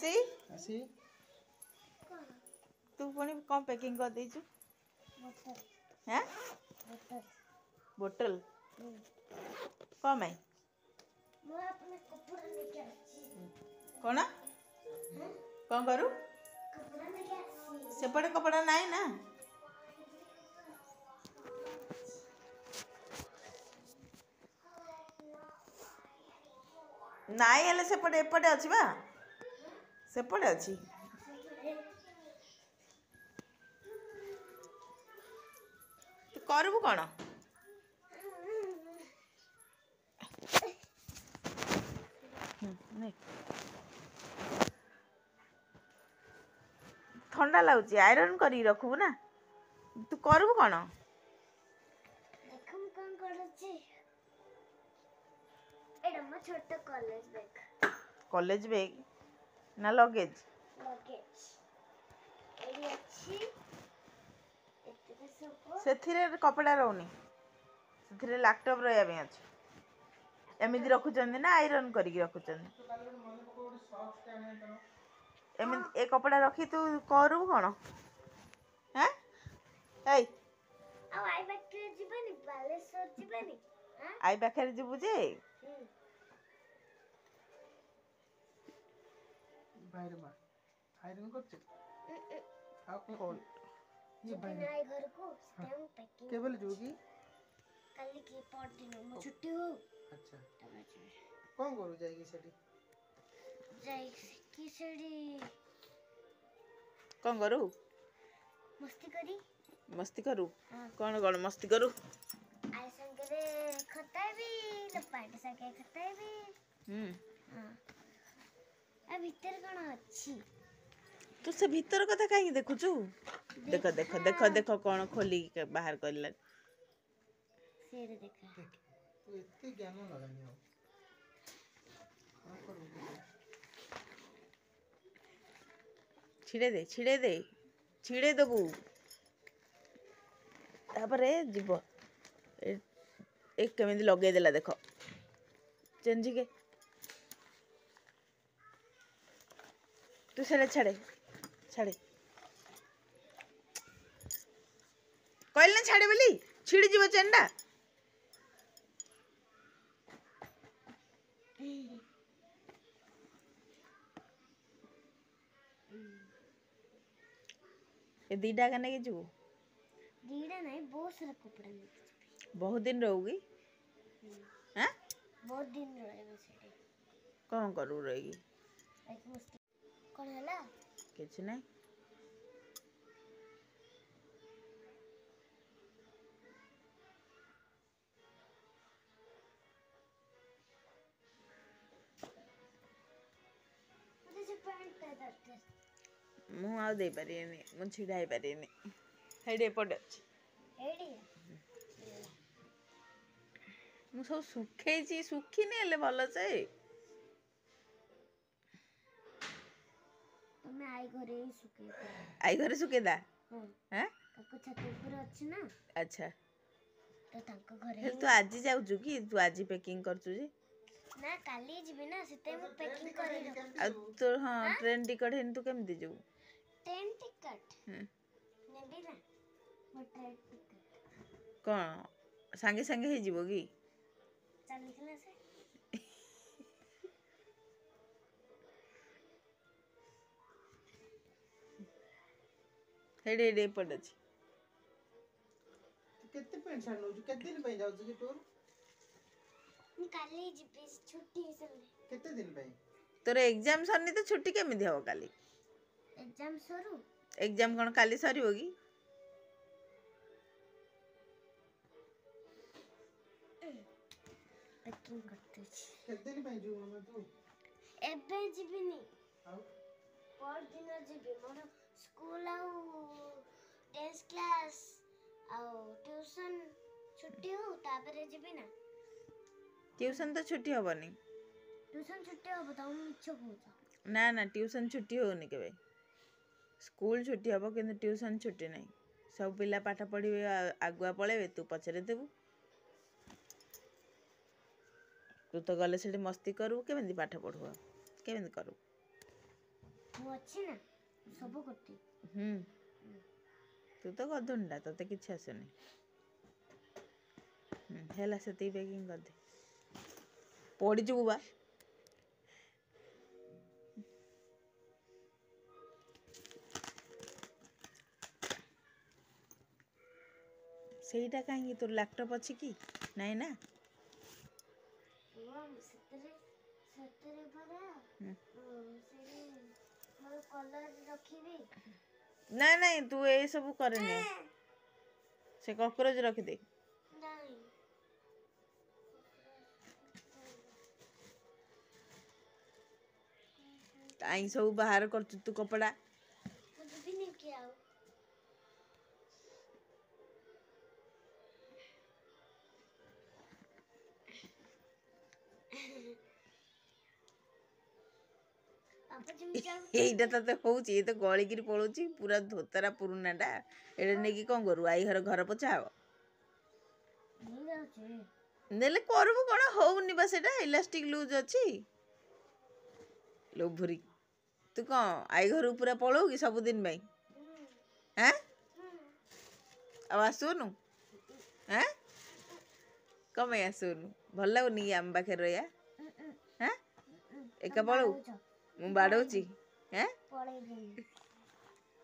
आसी आसी तू पुणी कौन पैकिंग कर देचु हैं बोतल कौन में कौन कौन करू सेपटे कपड़ा नाई ना नाई हेले सेपटे एपटे अच्छी बा सेपटे अच्छी तू करबु कौन ठंडा लगुच आयरन कर रखबू ना तू करबु कौन छोटा कॉलेज बैग ना लगेज से कपड़ा रोनी से लैपटॉप रहा अच्छे एमती रखुचंदी ना आयरन करके रखुचंदी एमती ए कपड़ा रखी तू करू कौन हैं आई पाखे जीवु जे बाहर मार आयरन करछ ये भाई घर को पैकिंग केबल जोगी कल की दिन मो छुट्टी हो अच्छा कौन करू जाएगी सेठी कौन करू मस्ती करू कौन कौन मस्ती करू आई संगे खता भी लपाट सके खता भी आ भीतर कौन अच्छी तू से भीतर कथा कहीं देखुचु देख देख देख देख कौन खोली के बाहर करला सेरे देखा तू इतने ज्ञान लगानी हो छिड़े दे छिड़े देबू तापर जीव एक केमिति लगे देला देख चेंजी के तू से छाड़े छाड़े कहल ना छाड़े बोली छिड़ी जीव चेंडा ए दीटा का नहीं जीव दीड़ा नहीं बहुत सारा कपड़ा बहुत दिन रहोगी हैं बहुत दिन रहेगा सेठी कौन करू रहेगी कौन हला किछ नहीं मु आ दे पारिनी मु छिड़ाई पारिनी हेडे पड़े अच्छी मु सब सुखई सुखी नहीं हेले भल से तुम्हें आई घरे ही सुखे आई घरे सुखेदा हैं ताको छत ऊपर अछि ना अच्छा तो ताको घरे हेल तू आज जाउछु कि तू आज पैकिंग करछु जे ना काली जीबी ना सेते मु पैकिंग करी आ तो हां ट्रेन टिकट हेन तू केमति जाऊ ट्रेन टिकट नेबी ना मो ट्रेन टिकट कौन संगे संगे ही जीवो की चलिखला से हेडे हेडे पड़ अछि केते पेंट शर्ट लो केते दिन पे जाउ कि टूर काली जीबी छुट्टी से केते दिन पे तोर एग्जाम सरनी तो छुट्टी केमिति हो काली एग्जाम सरू एग्जाम कौन काली सरीबो की पैकिंग करते छी केते दिन पे जो हम तू एबे जीबीनी आउ पर दिन जीबी मोर स्कूल आउ डांस क्लास आउ ट्यूशन छुट्टी हो तापरे जीबी ना ट्यूशन तो छुट्टी होबनी ट्यूशन छुट्टी हो बताऊ मिछ कहूछ ना ना ट्यूशन छुट्टी होनी केबे स्कूल छुट्टी हबो किंतु ट्यूशन छुट्टी नहीं सब पिला पाठ पढ़िबे आगुआ पळेबे तू पछरे देबू तू तो गले से मस्ती करू केमिति पाठ पढ़ू केमिति करू ଅଛି ନା ସବୁ କରୁଛି। ତୁ ତ ଗଧୁଣ୍ଡା ତତେ କିଛି ଆସୁନି। ହେଲା ସେତିକି ପ୍ୟାକିଂ କରିଦେ। ପଡ଼ିଯିବୁ ବା। ସେଇଟା କାହିଁକି ତୋର ଲ୍ୟାପଟପ୍ ଅଛି କି? ନାଇଁ ନା। ସେଥିରେ ପରା ସେଠି ମୋର କଲର ରଖିବି। ନାଇଁ ତୁ ଏସବୁ କରେନି। ସେ କକରୋଜ ରଖିଦେ। ନାଇଁ କାହିଁ ସବୁ ବାହାର କରୁଛୁ ତୁ କପଡ଼ା। ମୁଁ ଯିବିନି କି ଆଉ। ଏଇଟା ତତେ ହଉଛି ଏ ତ ଗଳିକିରି ପଳଉଛି ପୁରା ଧୋତାରା ପୁରୁଣାଟା। ଏଇଟା ନେଇକି କ'ଣ କରୁ? ଆଈ ଘର ପୋଛା ହବ। ନେଲେ କରିବୁ କ'ଣ? ହଉନି ବା ସେଇଟା ଇଲାଷ୍ଟିକ ଲୁଜ୍ ଅଛି। ଲୋଭରି ତୁ କ'ଣ ଆଈ ଘରକୁ ପୁରା ପଳଉ କି ସବୁଦିନ ପାଇଁ? ଆଁ ଆଉ ଆସୁନୁ? କ'ଣ ପାଇଁ ଆସୁନୁ? ଭଲ ଲାଗୁନି କି ଆମ ପାଖରେ ରହିବା? ଏକା ପଳଉ? ମୁଁ ବାଡ଼ଉଛି?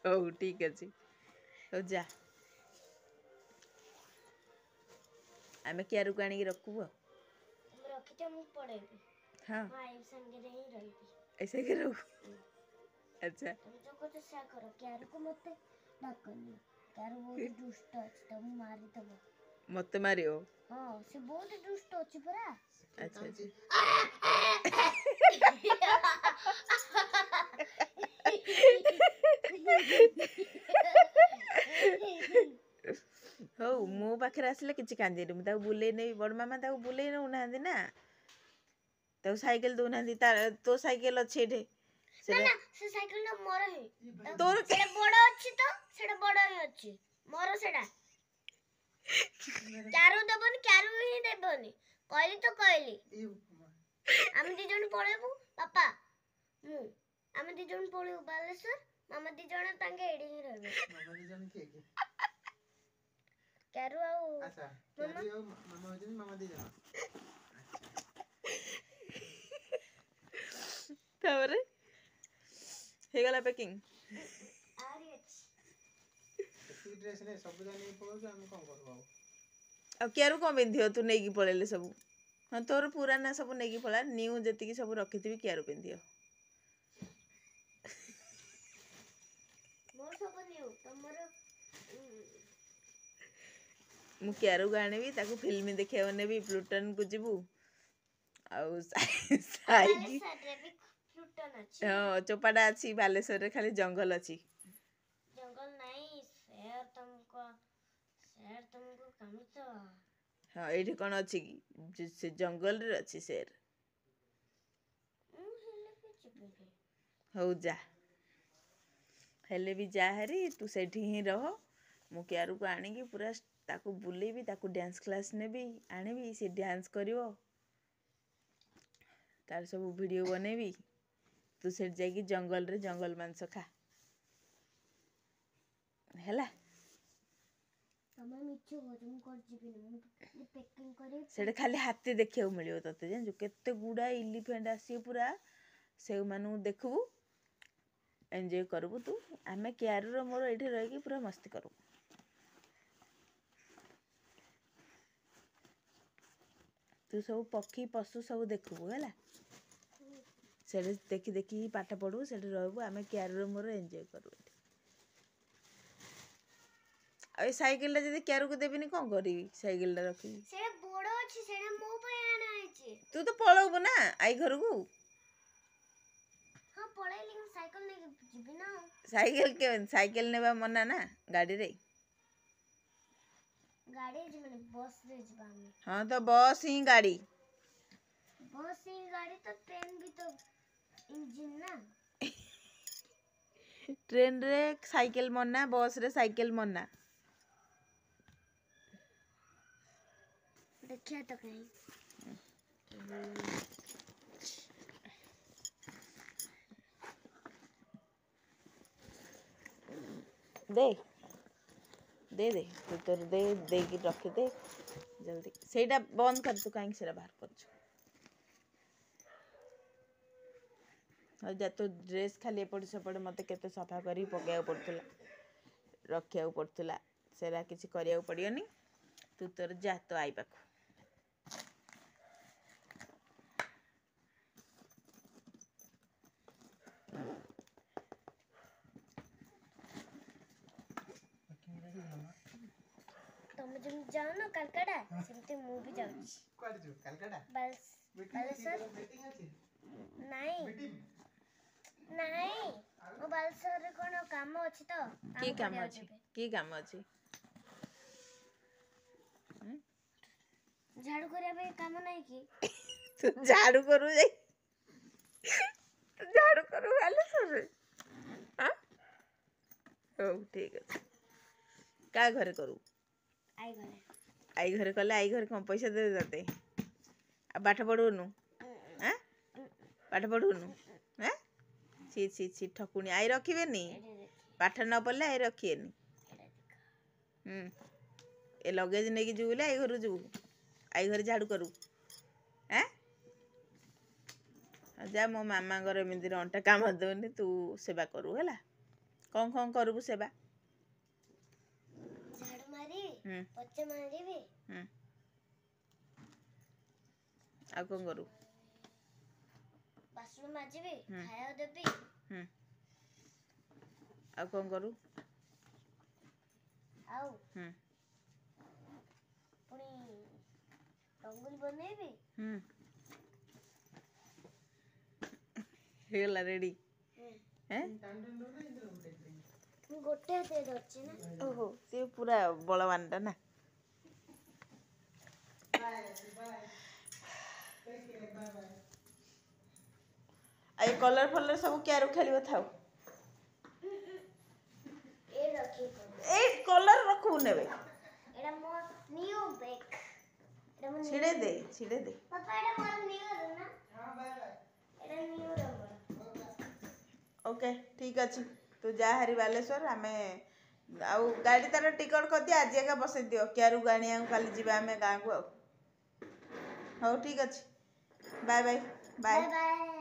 ହଉ ଠିକ୍ ଅଛି। ହଉ ଯା। ଆମେ କିଆରୁକୁ ଆଣିକି ରଖିବୁ ଆଉ। ହଁ ଏ ସାଙ୍ଗରେ ରହୁ। ଆଚ୍ଛା ମତେ ମାରିବ? ହଁ ସେ ବହୁତ ଦୁଷ୍ଟ ଅଛି ପରା। ଆଚ୍ଛା ହଉ ମୋ ପାଖରେ ଆସିଲେ କିଛି କାନ୍ଦିନି। ମୁଁ ତାକୁ ବୁଲେଇ ନେବି। ବଡ଼ ମାମା ତାକୁ ବୁଲେଇ ନେଉନାହାନ୍ତି ନା। ତାକୁ ସାଇକେଲ ଦଉନାହାନ୍ତି। ତୋ ସାଇକେଲ ଅଛି ଏଠି। ନା ସେ ସାଇକେଲଟା ମୋର ହିଁ। ତୋର ସେଟା ବଡ ଅଛି ତ? ସେଟା ବଡ ହିଁ ଅଛି ମୋର। ସେଟା କ୍ୟାରୁ ଦେବନି, କ୍ୟାରୁ ହିଁ ଦେବନି। କହିଲି ତ କହିଲି। ଆମେ 2 ଜଣ ପଳେଇବୁ। ବାପା ମୁଁ ଆମେ 2 ଜଣ ପଳେଇବୁ ବାଲେଶ୍ୱର। ମାମା 2 ଜଣ ତାଙ୍କେ ଏଇଠି ହିଁ ରହିବେ। ମାମା 2 ଜଣ କିଏ? କ୍ୟାରୁ ଆଉ ମାମା 2 ଜଣ। ତାପରେ ହେଇଗଲା ପ୍ୟାକିଂ। ଏତିକି ଡ୍ରେସ୍ ନେଇ ସବୁ ଯାକ ନେଇକି ପଳଉଛୁ। ଆମେ କ'ଣ କରିବୁ ଆଉ? ଆଉ କ୍ୟାରୁ କ'ଣ ପିନ୍ଧିବ? ତୁ ନେଇକି ପଳେଇଲେ ସବୁ। ହଁ ତୋର ପୁରାନା ସବୁ ନେଇକି ପଳା। ନ୍ୟୁ ଯେତିକି ସବୁ ରଖିଥିବି କ୍ୟାରୁ ପିନ୍ଧିବ। ମୋର ସବୁ ନ୍ୟୁ। ତମର ମୁଁ କ୍ୟାରୁକୁ ଆଣିବି। ତାକୁ ଫିଲ୍ମ ଦେଖିବାକୁ ନେବି। ପ୍ଲୁଟନକୁ ଯିବୁ। ଆଉ ସାଇକି ହଁ ଚୋପାଟା ଅଛି। ବାଲେଶ୍ୱରରେ ଖାଲି ଜଙ୍ଗଲ ଅଛି। ଜଙ୍ଗଲ ନାହିଁ ସେର ତମକୁ କାମୁଛ। ହଁ ଏଇଠି କ'ଣ ଅଛି କି? ସେ ଜଙ୍ଗଲରେ ଅଛି ସେର। ହଉ ଯା। ହେଲେ ବି ଯା ହାରି। ତୁ ସେଇଠି ହିଁ ରହ। ମୁଁ କ୍ୟାରୁକୁ ଆଣିକି ପୁରା ତାକୁ ବୁଲେଇବି। ତାକୁ ଡ୍ୟାନ୍ସ କ୍ଲାସ୍ ନେବି। ଆଣିବି ସେ ଡ୍ୟାନ୍ସ କରିବ। ତାର ସବୁ ଭିଡ଼ିଓ ବନେଇବି। ତୁ ସେଠି ଯାଇକି ଜଙ୍ଗଲରେ ଜଙ୍ଗଲ ମାଂସ ଖା। ହେଲା। ସେଟା ଖାଲି ହାତୀ ଦେଖିବାକୁ ମିଳିବ ତତେ। ଜାଣିଛୁ କେତେ ଗୁଡ଼ାଏ ଇଲିଫେଣ୍ଟ ଆସିବେ ପୁରା। ସେଇମାନଙ୍କୁ ଦେଖିବୁ। ଏନ୍ଜୟ କରିବୁ ତୁ। ଆମେ କ୍ୟାରୁର ମୋର ଏଇଠି ରହିକି ପୁରା ମସ୍ତି କରିବୁ। ତୁ ସବୁ ପକ୍ଷୀ ପଶୁ ସବୁ ଦେଖିବୁ ହେଲା। ସେଠି ଦେଖିକି ପାଠ ପଢ଼ିବୁ। ସେଠି ରହିବୁ। ଆମେ କ୍ୟାରୁର ମୋର ଏନ୍ଜୟ କରିବୁ ଏଠି। ଆଉ ଏ ସାଇକେଲଟା ଯଦି କ୍ୟାରୁକୁ ଦେବିନି କ'ଣ କରିବି? ସାଇକେଲଟା ରଖିବି। ସେଟା ବଡ ଅଛି। ସେଟା ମୋ ପାଇଁ ଆଣା ହେଇଛି। ତୁ ତ ପଳଉବୁ ନା ଆଈ ଘରକୁ। ହଁ ପଳେଇଲି। ମୁଁ ସାଇକେଲ ନେଇକି ଯିବି ନା। ସାଇକେଲ ନେବା ମନା ନା ଗାଡ଼ିରେ। ଗାଡ଼ି ଯିବନି ବସରେ ଯିବା ଆମେ। ହଁ ତ ବସ୍ ହିଁ ଗାଡ଼ି। ବସ୍ ହିଁ ଗାଡ଼ି ତ ଟ୍ରେନ ବି ତ ଇଞ୍ଜିନ ନା। ଟ୍ରେନରେ ସାଇକେଲ ମନା। ବସରେ ସାଇକେଲ ମନା। ଦେଖିବା ତ କାହିଁ। दे दे दे तू तोर दे देगी रखी दे जल्दी सेटा बंद कर तू कहीं से बाहर कर जा तो ड्रेस खाली एपट सेपट मत केते सफा करी पकड़ पड़तला रखिया पड़तला सेरा किसी करिया पड़ियोनी तू तोर जा तो आई पाखु तुम जम जाओ ना कलकत्ता सेमती मु भी जाऊँ कुआडे जो कलकत्ता बालेश्वर मीटिंग अछि नहीं नहीं मो बालेश्वर रे कोन काम अछि तो की काम अछि की काम अछि झाड़ू करे बे काम नहीं की तू झाड़ू करू जाई तू झाड़ू करू बालेश्वर रे हां हो ठीक अछि का घरे करू आई घरे कले आई घरे कम पैसा दे देते आ पाठ पढ़ुनु हैं पाठ पढ़ुनु हैं सी सी सी ठकुनी आई रखिबेनी पाठ न पढ़ले आई रखिएनी ए लगेज नेकी जुबले आई घर जुबू आई घर झाड़ू करू हैं जा मो मामा घर एमती अंटा काम देनी तू सेवा करू है कौन कौन करू सेवा झाड़ू मारी पच्चे मारी भी आ कौन करू बासन माजी भी खाया देबी आ कौन करू आउ पुनी रंगोली बनेबी हेला रेडी हैं गोटे हाथे धरछि ना ओहो से पूरा बलवान टा ना आई कलर फलर सब क्या खेलियो थाउ ए रखी ए कलर रखू नेबे एडा मोर न्यू बैग एडा मोर छिड़े दे पापा एडा मोर न्यू ना हां बाय बाय एडा न्यू रंग ओके ठीक अछि तू जा हरी बालेश्वर आमे आउ गाड़ी तार टिकट कर दिया आज एका बसे दियो क्यारू गाणी आ काली जीवा आमे गाँ को हो ठीक अछि बाय बाय बाय बाय